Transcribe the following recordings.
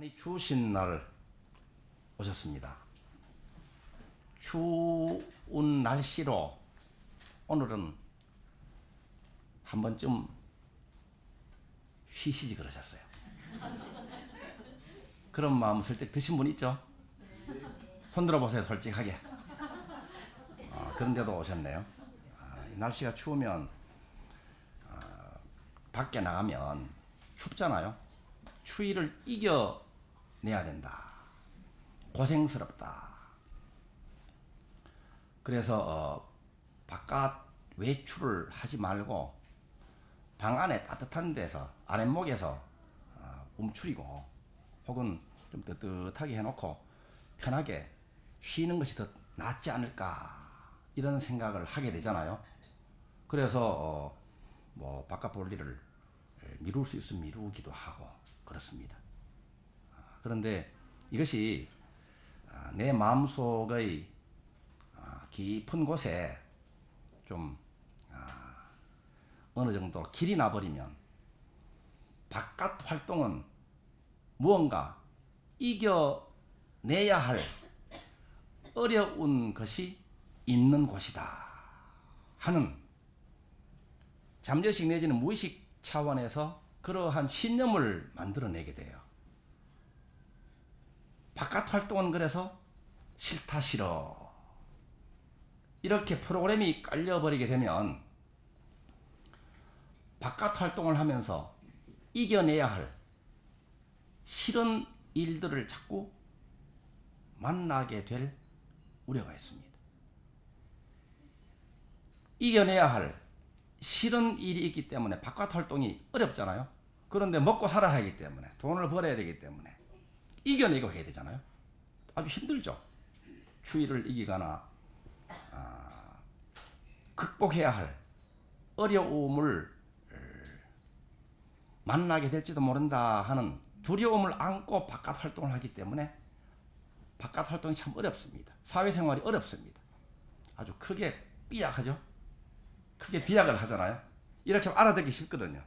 많이 추우신 날 오셨습니다. 추운 날씨로 오늘은 한 번쯤 쉬시지 그러셨어요. 그런 마음 슬쩍 드신 분 있죠? 손 들어보세요, 솔직하게. 그런데도 오셨네요. 이 날씨가 추우면 밖에 나가면 춥잖아요. 추위를 이겨내야 된다. 고생스럽다. 그래서 바깥 외출을 하지 말고 방 안에 따뜻한 데서 아랫목에서 움츠리고 혹은 좀 뜨뜻하게 해놓고 편하게 쉬는 것이 더 낫지 않을까 이런 생각을 하게 되잖아요. 그래서 뭐 바깥 볼 일을 미룰 수 있으면 미루기도 하고 그렇습니다. 그런데 이것이 내 마음속의 깊은 곳에 좀 어느 정도 길이 나버리면 바깥 활동은 무언가 이겨내야 할 어려운 것이 있는 곳이다 하는 잠재식 내지는 무의식 차원에서 그러한 신념을 만들어내게 돼요. 바깥 활동은 그래서 싫다 싫어 이렇게 프로그램이 깔려버리게 되면 바깥 활동을 하면서 이겨내야 할 싫은 일들을 자꾸 만나게 될 우려가 있습니다. 이겨내야 할 싫은 일이 있기 때문에 바깥 활동이 어렵잖아요. 그런데 먹고 살아야 하기 때문에 돈을 벌어야 되기 때문에 이겨내고 해야 되잖아요. 아주 힘들죠. 추위를 이기거나 극복해야 할 어려움을 만나게 될지도 모른다 하는 두려움을 안고 바깥 활동을 하기 때문에 바깥 활동이 참 어렵습니다. 사회생활이 어렵습니다. 아주 크게 삐약하죠. 크게 비약을 하잖아요. 이렇게 알아듣기 쉽거든요.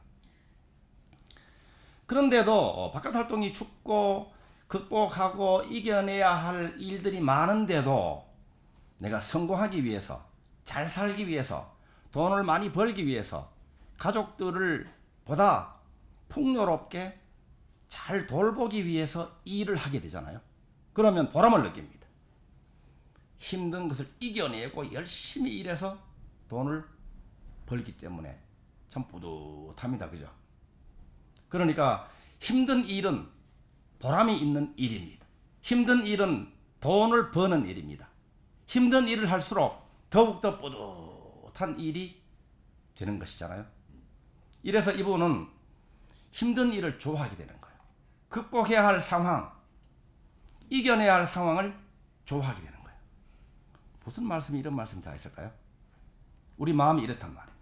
그런데도 바깥 활동이 춥고 극복하고 이겨내야 할 일들이 많은데도 내가 성공하기 위해서 잘 살기 위해서 돈을 많이 벌기 위해서 가족들을 보다 풍요롭게 잘 돌보기 위해서 일을 하게 되잖아요. 그러면 보람을 느낍니다. 힘든 것을 이겨내고 열심히 일해서 돈을 벌기 때문에 참 뿌듯합니다. 그죠? 그러니까 힘든 일은 보람이 있는 일입니다. 힘든 일은 돈을 버는 일입니다. 힘든 일을 할수록 더욱더 뿌듯한 일이 되는 것이잖아요. 이래서 이분은 힘든 일을 좋아하게 되는 거예요. 극복해야 할 상황, 이겨내야 할 상황을 좋아하게 되는 거예요. 무슨 말씀이 이런 말씀이 다 있을까요? 우리 마음이 이렇단 말입니다.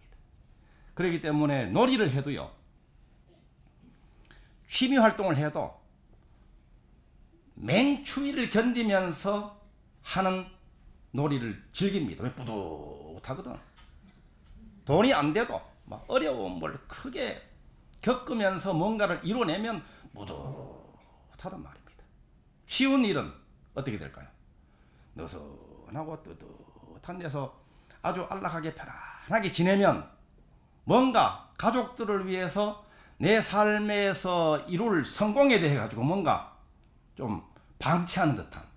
그렇기 때문에 놀이를 해도요, 취미 활동을 해도 맹추위를 견디면서 하는 놀이를 즐깁니다. 왜? 뿌듯하거든. 돈이 안 돼도 막 어려움을 크게 겪으면서 뭔가를 이뤄내면 뿌듯하단 말입니다. 쉬운 일은 어떻게 될까요? 느슨하고 뜨뜻한 데서 아주 안락하게 편안하게 지내면 뭔가 가족들을 위해서 내 삶에서 이룰 성공에 대해 가지고 뭔가 좀 방치하는 듯한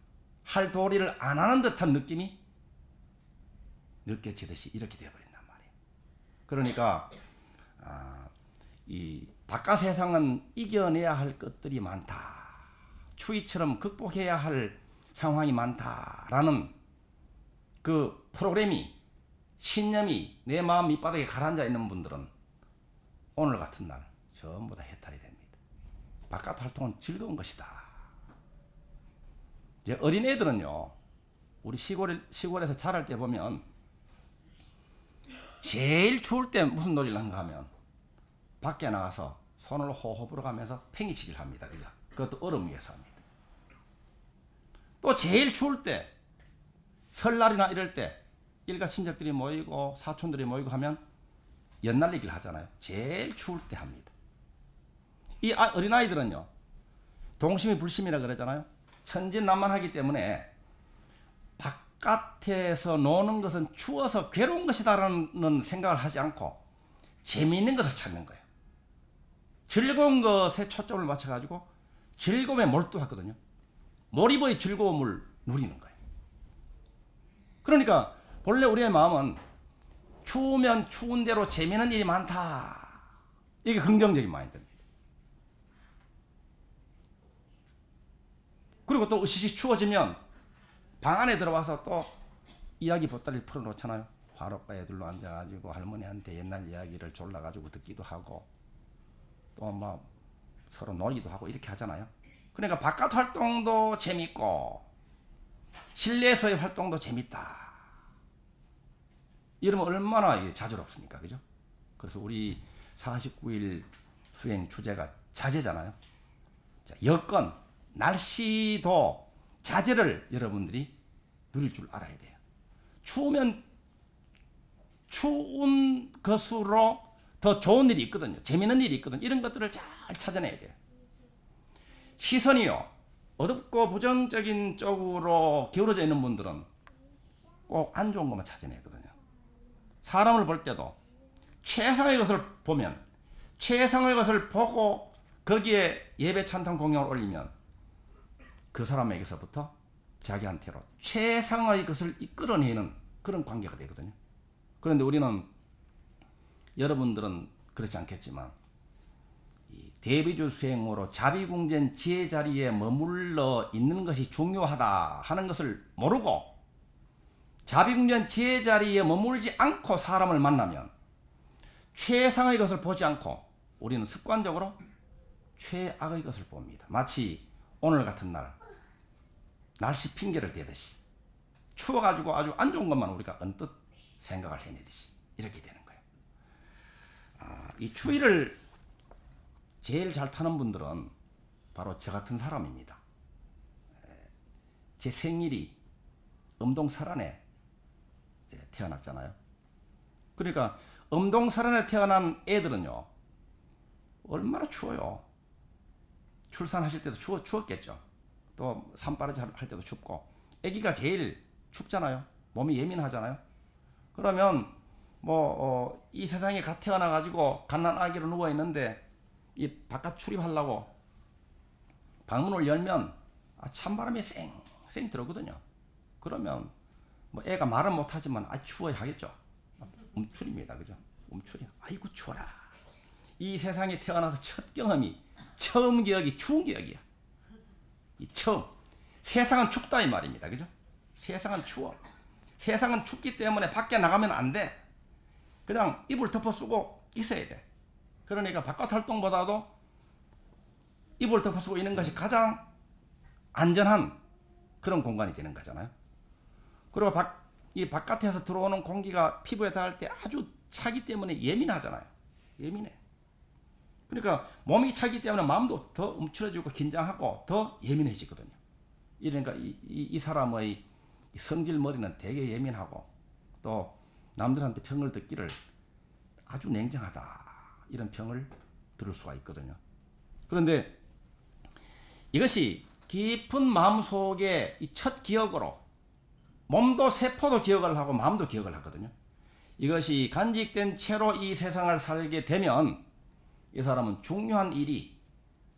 할 도리를 안 하는 듯한 느낌이 느껴지듯이 이렇게 되어버린단 말이에요. 그러니까 이 바깥 세상은 이겨내야 할 것들이 많다. 추위처럼 극복해야 할 상황이 많다라는 그 프로그램이 신념이 내 마음 밑바닥에 가라앉아 있는 분들은 오늘 같은 날 전부 다 해탈이 됩니다. 바깥 활동은 즐거운 것이다. 이제 어린애들은요, 우리 시골에서 자랄 때 보면 제일 추울 때 무슨 놀이를 하는가 하면 밖에 나가서 손을 호호 불어가면서 팽이치기를 합니다. 그죠? 그것도 얼음 위에서 합니다. 또 제일 추울 때 설날이나 이럴 때 일가 친척들이 모이고 사촌들이 모이고 하면 연날리기를 하잖아요. 제일 추울 때 합니다. 이 어린아이들은요, 동심이 불심이라 그러잖아요. 천진난만하기 때문에 바깥에서 노는 것은 추워서 괴로운 것이다라는 생각을 하지 않고 재미있는 것을 찾는 거예요. 즐거운 것에 초점을 맞춰가지고 즐거움에 몰두하거든요. 몰입의 즐거움을 누리는 거예요. 그러니까 본래 우리의 마음은 추우면 추운 대로 재미있는 일이 많다. 이게 긍정적인 마인드입니다. 그리고 또 으시시 추워지면 방 안에 들어와서 또 이야기 보따리를 풀어놓잖아요. 화롯바에 둘러 앉아가지고 할머니한테 옛날 이야기를 졸라가지고 듣기도 하고 또 막 서로 놀기도 하고 이렇게 하잖아요. 그러니까 바깥 활동도 재밌고 실내에서의 활동도 재밌다. 이러면 얼마나 자주롭습니까? 그죠? 그래서 우리 49일 수행 주제가 자제잖아요. 자, 여건, 날씨도 자제를 여러분들이 누릴 줄 알아야 돼요. 추우면 추운 것으로 더 좋은 일이 있거든요. 재미있는 일이 있거든요. 이런 것들을 잘 찾아내야 돼요. 시선이요. 어둡고 부정적인 쪽으로 기울어져 있는 분들은 꼭 안 좋은 것만 찾아내거든요. 사람을 볼 때도 최상의 것을 보면 최상의 것을 보고 거기에 예배 찬탄 공양을 올리면 그 사람에게서부터 자기한테로 최상의 것을 이끌어내는 그런 관계가 되거든요. 그런데 우리는 여러분들은 그렇지 않겠지만 이 대비주 수행으로 자비궁전 지혜 자리에 머물러 있는 것이 중요하다 하는 것을 모르고 자비궁전 지혜 자리에 머물지 않고 사람을 만나면 최상의 것을 보지 않고 우리는 습관적으로 최악의 것을 봅니다. 마치 오늘 같은 날 날씨 핑계를 대듯이 추워가지고 아주 안 좋은 것만 우리가 언뜻 생각을 해내듯이 이렇게 되는 거예요. 이 추위를 제일 잘 타는 분들은 바로 저 같은 사람입니다. 제 생일이 음동설안에 태어났잖아요. 그러니까 음동설안에 태어난 애들은요 얼마나 추워요. 출산하실 때도 추웠겠죠. 또 산바라지 할 때도 춥고 아기가 제일 춥잖아요. 몸이 예민하잖아요. 그러면 이 세상에 갓 태어나 가지고 갓난아기로 누워 있는데 이 바깥 출입하려고 방문을 열면 찬바람이 쌩쌩 들어오거든요. 그러면 애가 말은 못하지만 추워야 하겠죠. 움츠립니다. 그죠? 움츠려. 아이고 추워라. 이 세상에 태어나서 첫 경험이 처음 기억이 추운 기억이야. 이 처음. 세상은 춥다 이 말입니다. 그죠? 세상은 추워. 세상은 춥기 때문에 밖에 나가면 안 돼. 그냥 이불 덮어 쓰고 있어야 돼. 그러니까 바깥 활동보다도 이불 덮어 쓰고 있는 것이 가장 안전한 그런 공간이 되는 거잖아요. 그리고 이 바깥에서 들어오는 공기가 피부에 닿을 때 아주 차기 때문에 예민하잖아요. 예민해. 그러니까 몸이 차기 때문에 마음도 더 움츠러지고 긴장하고 더 예민해지거든요. 이러니까 이 사람의 성질 머리는 되게 예민하고 또 남들한테 평을 듣기를 아주 냉정하다 이런 평을 들을 수가 있거든요. 그런데 이것이 깊은 마음속에 이 첫 기억으로 몸도 세포도 기억을 하고 마음도 기억을 하거든요. 이것이 간직된 채로 이 세상을 살게 되면 이 사람은 중요한 일이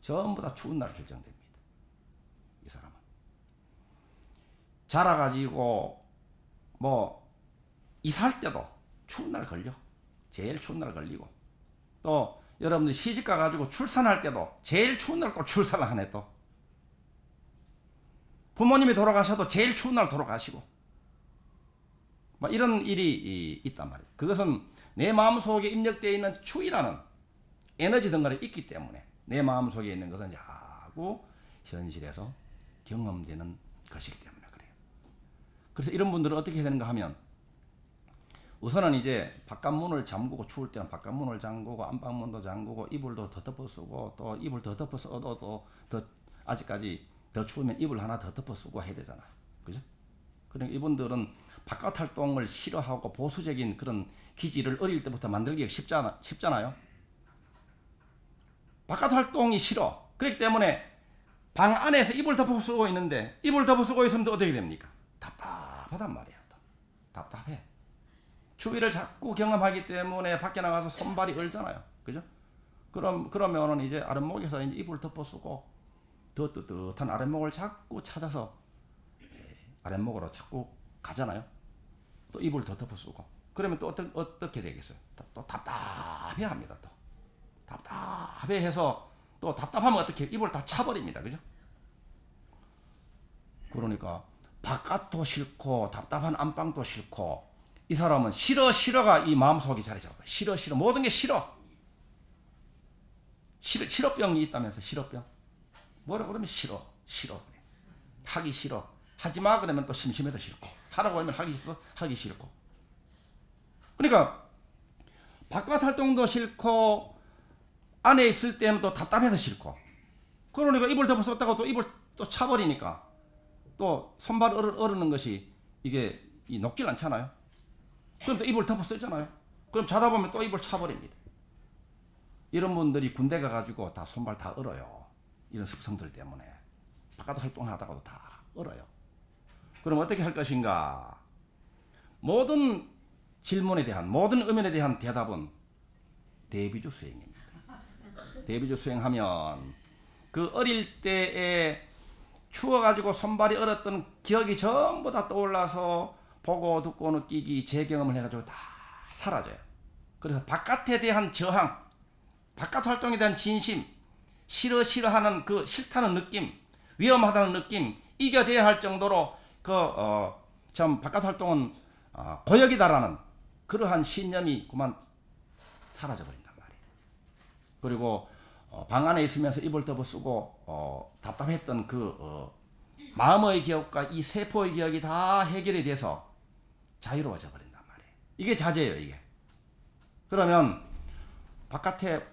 전부 다 추운 날 결정됩니다. 이 사람은 자라가지고 이사할 때도 추운 날 걸려. 제일 추운 날 걸리고 또 여러분들 시집 가가지고 출산할 때도 제일 추운 날 또 출산을 하네. 또 부모님이 돌아가셔도 제일 추운 날 돌아가시고 이런 일이 있단 말이에요. 그것은 내 마음속에 입력되어 있는 추위라는 에너지 덩어리 있기 때문에 내 마음속에 있는 것은 자꾸 현실에서 경험되는 것이기 때문에 그래요. 그래서 이런 분들은 어떻게 해야 되는가 하면 우선은 이제 바깥문을 잠그고 추울 때는 바깥문을 잠그고 안방문도 잠그고 이불도 더 덮어 쓰고 또 이불 더 덮어 써도 더 아직까지 더 추우면 이불 하나 더 덮어 쓰고 해야 되잖아요. 그죠? 그러니까 이분들은 바깥 활동을 싫어하고 보수적인 그런 기질을 어릴 때부터 만들기가 쉽잖아요. 바깥 활동이 싫어. 그렇기 때문에 방 안에서 이불 덮어 쓰고 있는데 이불 덮어 쓰고 있으면 어떻게 됩니까? 답답하단 말이야. 답답해. 추위를 자꾸 경험하기 때문에 밖에 나가서 손발이 얼잖아요. 그죠? 그러면은 이제 아랫목에서 이제 이불 덮어 쓰고 더 뜨뜻한 아랫목을 자꾸 찾아서 아랫목으로 자꾸 가잖아요. 또 이불 더 덮어 쓰고. 그러면 또 어떻게 되겠어요? 또 답답해 합니다. 또 답답해 해서 또 답답하면 어떻게 이불 다 차버립니다. 그죠? 그러니까 바깥도 싫고 답답한 안방도 싫고 이 사람은 싫어가 이 마음속에 자리 잡아요. 싫어 모든 게 싫어. 싫어병이 있다면서 싫어병. 뭐라 그러면 싫어. 하기 싫어. 하지마 그러면 또 심심해서 싫고 하라고 하면 하기 싫고. 그러니까 바깥 활동도 싫고 안에 있을 때는 또 답답해서 싫고. 그러니까 이불 덮어 썼다가 또 이불 또 차버리니까 또 손발 얼는 것이 이게 녹질 않잖아요. 그럼 또 이불 덮어 쓰잖아요. 그럼 자다 보면 또 이불 차버립니다. 이런 분들이 군대 가가지고 다 손발 다 얼어요. 이런 습성들 때문에. 바깥 활동하다가도 다 얼어요. 그럼 어떻게 할 것인가? 모든 질문에 대한, 모든 의문에 대한 대답은 대비조 수행입니다. 대비조 수행하면 그 어릴 때에 추워가지고 손발이 얼었던 기억이 전부 다 떠올라서 보고 듣고 느끼기 재경험을 해가지고 다 사라져요. 그래서 바깥에 대한 저항, 바깥 활동에 대한 진심, 싫어하는 그 싫다는 느낌, 위험하다는 느낌, 이겨내야 할 정도로 참 바깥 활동은 고역이다라는 그러한 신념이 그만 사라져 버린단 말이에요. 그리고 방 안에 있으면서 이불 덮어 쓰고 답답했던 그 마음의 기억과 이 세포의 기억이 다 해결이 돼서 자유로워져 버린단 말이에요. 이게 자제예요, 이게. 그러면 바깥에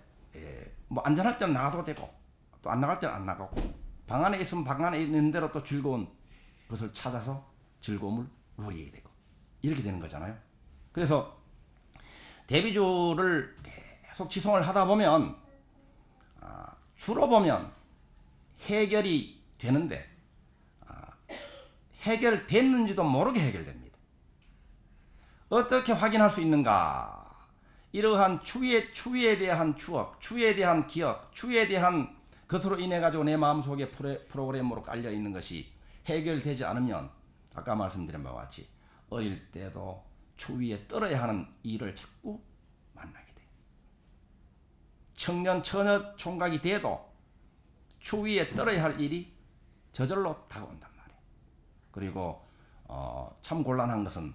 뭐 안전할 때는 나가도 되고 또 안 나갈 때는 안 나가고 방 안에 있으면 방 안에 있는 대로 또 즐거운 것을 찾아서 즐거움을 누리게 되고 이렇게 되는 거잖아요. 그래서 대비조를 계속 지송을 하다 보면 주로 보면 해결이 되는데 해결됐는지도 모르게 해결됩니다. 어떻게 확인할 수 있는가? 이러한 추위에 대한 추억, 추위에 대한 기억, 추위에 대한 것으로 인해 가지고 내 마음속에 프로그램으로 깔려 있는 것이 해결되지 않으면 아까 말씀드린 바와 같이 어릴 때도 추위에 떨어야 하는 일을 자꾸 만나게 돼요. 청년 처녀 총각이 돼도 추위에 떨어야 할 일이 저절로 다가온단 말이에요. 그리고 참 곤란한 것은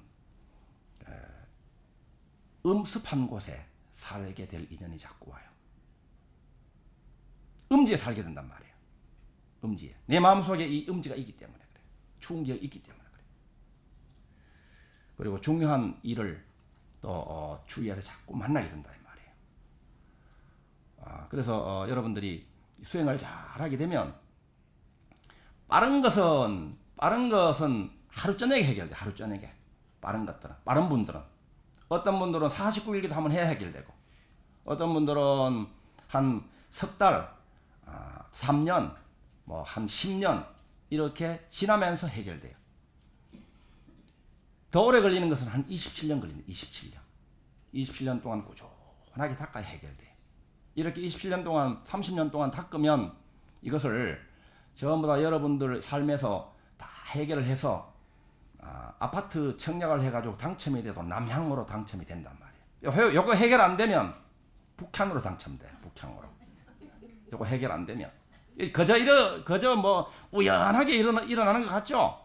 음습한 곳에 살게 될 인연이 자꾸 와요. 음지에 살게 된단 말이에요. 음지에. 내 마음속에 이 음지가 있기 때문에 그래요. 추운 기억이 있기 때문에 그래요. 그리고 중요한 일을 또 추위에서 자꾸 만나게 된다 이 말이에요. 그래서 여러분들이 수행을 잘 하게 되면 빠른 것은 하루 저녁에 해결돼. 하루 저녁에. 빠른 분들은 어떤 분들은 49일기도 한번 해야 해결되고 어떤 분들은 한 석 달, 3년, 뭐 한 10년 이렇게 지나면서 해결돼요. 더 오래 걸리는 것은 한 27년 걸립니다. 27년 동안 꾸준하게 닦아야 해결돼요. 이렇게 27년 동안 30년 동안 닦으면 이것을 전부 다 여러분들 삶에서 다 해결을 해서 아파트 청약을 해가지고 당첨이 돼도 남향으로 당첨이 된단 말이에요. 이거 해결 안 되면 북향으로 당첨돼요. 북향으로. 이거 해결 안 되면 그저 뭐 우연하게 일어나는 것 같죠?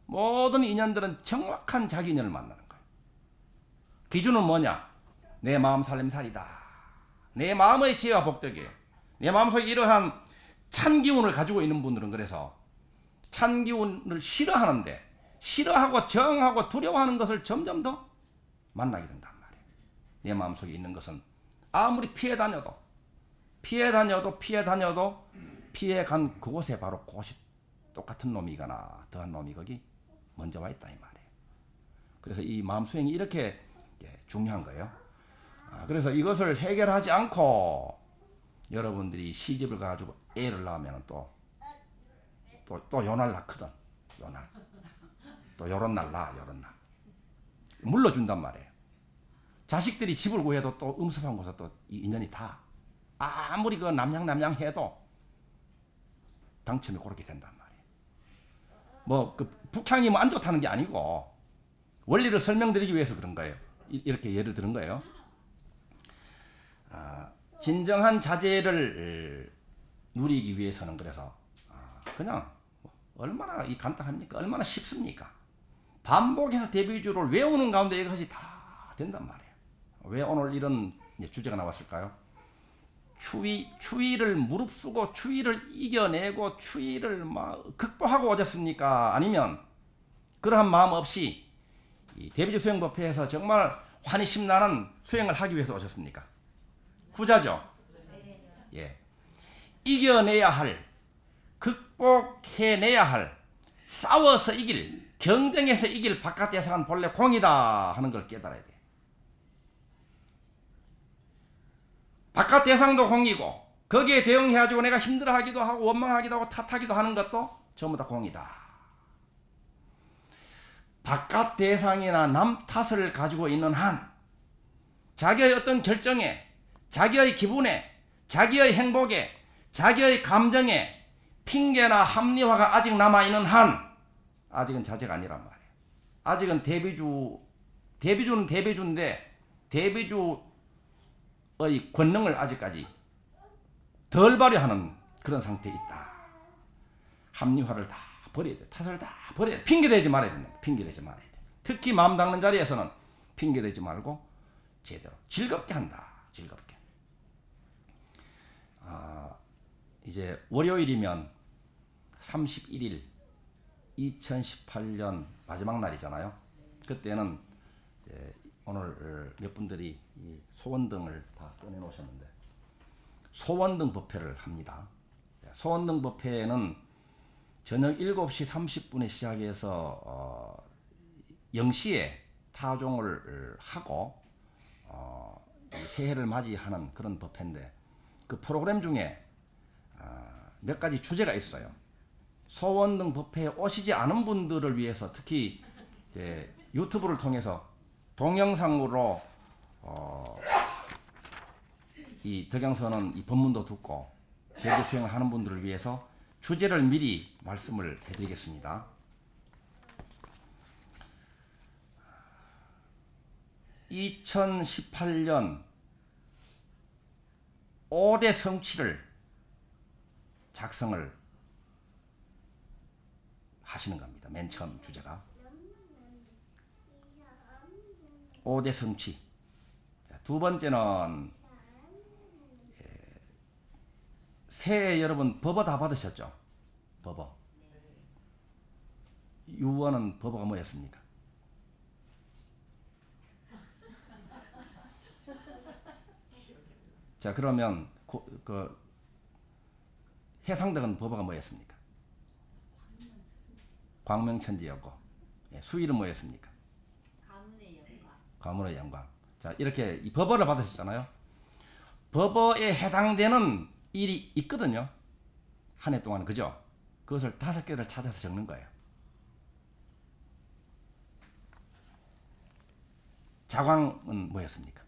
모든 인연들은 정확한 자기 인연을 만나는 거예요. 기준은 뭐냐? 내 마음 살림살이다. 내 마음의 지혜와 복덕이에요. 내 마음속에 이러한 찬 기운을 가지고 있는 분들은 그래서 찬 기운을 싫어하는데 싫어하고 정하고 두려워하는 것을 점점 더 만나게 된단 말이에요. 내 마음속에 있는 것은 아무리 피해 다녀도 피해간 그곳에 바로 그곳이 똑같은 놈이거나 더한 놈이 거기 먼저 와 있다 이 말이에요. 그래서 이 마음 수행이 이렇게 중요한 거예요. 그래서 이것을 해결하지 않고 여러분들이 시집을 가지고 애를 낳으면 또 또 요날 낳거든. 요날. 또 요런 날 낳아, 요런 날. 물러준단 말이에요. 자식들이 집을 구해도 또 음습한 곳에 또 인연이 다. 아무리 그 남양 해도 당첨이 그렇게 된단 말이에요. 뭐, 그 북향이 뭐 안 좋다는 게 아니고, 원리를 설명드리기 위해서 그런 거예요. 이렇게 예를 들은 거예요. 진정한 자제를 누리기 위해서는 그래서 그냥 얼마나 간단합니까? 얼마나 쉽습니까? 반복해서 대비주를 외우는 가운데 이것이 다 된단 말이에요. 왜 오늘 이런 주제가 나왔을까요? 추위를 무릅쓰고 추위를 이겨내고 추위를 막 극복하고 오셨습니까? 아니면 그러한 마음 없이 이 대비주 수행법회에서 정말 환희심 나는 수행을 하기 위해서 오셨습니까? 후자죠. 예. 이겨내야 할, 극복해내야 할, 싸워서 이길, 경쟁해서 이길 바깥 대상은 본래 공이다 하는 걸 깨달아야 돼. 바깥 대상도 공이고 거기에 대응해가지고 내가 힘들어하기도 하고 원망하기도 하고 탓하기도 하는 것도 전부 다 공이다. 바깥 대상이나 남 탓을 가지고 있는 한 자기의 어떤 결정에, 자기의 기분에, 자기의 행복에, 자기의 감정에 핑계나 합리화가 아직 남아있는 한 아직은 자제가 아니란 말이에요. 아직은 대비주는 대비주인데 대비주의 권능을 아직까지 덜 발휘하는 그런 상태에 있다. 합리화를 다 버려야 돼. 탓을 다 버려야 돼. 핑계대지 말아야 된다. 핑계대지 말아야 돼. 특히 마음 닦는 자리에서는 핑계대지 말고 제대로 즐겁게 한다. 즐겁게. 이제 월요일이면 31일 2018년 마지막 날이잖아요. 그때는 오늘 몇 분들이 이 소원등을 다 꺼내놓으셨는데 소원등 법회를 합니다. 소원등 법회는 저녁 7시 30분에 시작해서 0시에 타종을 하고 새해를 맞이하는 그런 법회인데 그 프로그램 중에 몇 가지 주제가 있어요. 소원등 법회에 오시지 않은 분들을 위해서 특히 유튜브를 통해서 동영상으로 이 덕양서는 이 법문도 듣고 대비 수행을 하는 분들을 위해서 주제를 미리 말씀을 해드리겠습니다. (2018년) 5대 성취를 작성을 하시는 겁니다. 맨 처음 주제가 5대 성취. 두 번째는 새해 여러분 법어 다 받으셨죠? 법어. 유언은 법어가 뭐였습니까? 자 그러면 그 해상덕은 법어가 뭐였습니까? 광명천지였고 수일은 뭐였습니까? 가문의 영광. 자 이렇게 이 법어를 받으셨잖아요. 법어에 해당되는 일이 있거든요. 한 해 동안 그죠? 그것을 5개를 찾아서 적는 거예요. 자광은 뭐였습니까?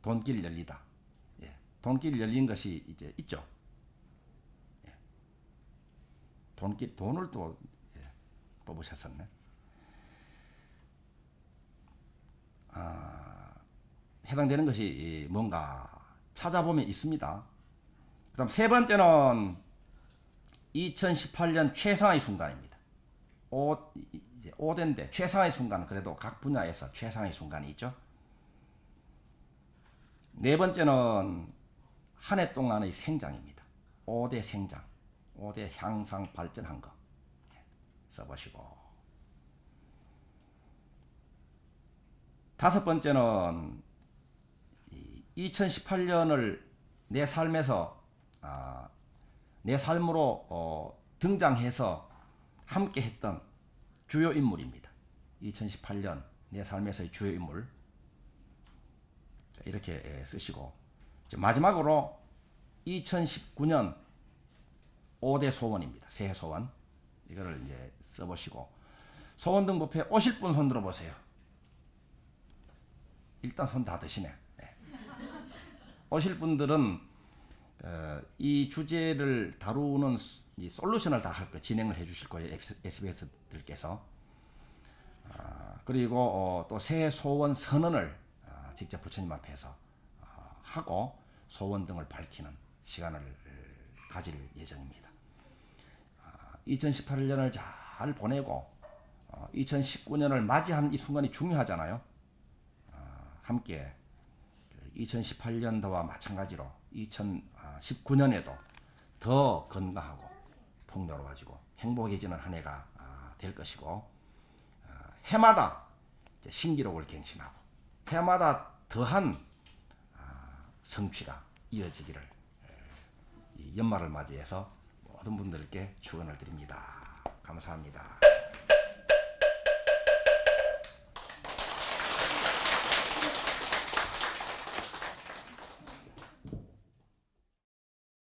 돈길 열리다. 예. 돈길 열린 것이 이제 있죠. 예. 돈을 또 뽑으셨었네. 해당되는 것이 뭔가 찾아보면 있습니다. 그 다음 세 번째는 2018년 최상의 순간입니다. 5대인데 최상의 순간, 그래도 각 분야에서 최상의 순간이 있죠. 네 번째는 한 해 동안의 생장입니다. 5대 생장, 5대 향상 발전한 거 써보시고. 다섯 번째는 2018년을 내 삶에서 내 삶으로 등장해서 함께 했던 주요 인물입니다. 2018년 내 삶에서의 주요 인물 이렇게 쓰시고, 마지막으로 2019년 5대 소원입니다. 새해 소원. 이거를 이제 써보시고, 소원등 뷔페 오실 분 손 들어보세요. 일단 손 다 드시네. 네. 오실 분들은 이 주제를 다루는 이 솔루션을 다 할 거예요. 진행을 해 주실 거예요. SBS들께서. 그리고 또 새해 소원 선언을 직접 부처님 앞에서 하고 소원 등을 밝히는 시간을 가질 예정입니다. 2018년을 잘 보내고 2019년을 맞이하는 이 순간이 중요하잖아요. 함께 2018년도와 마찬가지로 2019년에도 더 건강하고 풍요로워지고 행복해지는 한 해가 될 것이고, 해마다 이제 신기록을 갱신하고 해마다 더한 성취가 이어지기를 이 연말을 맞이해서 모든 분들께 축원을 드립니다. 감사합니다.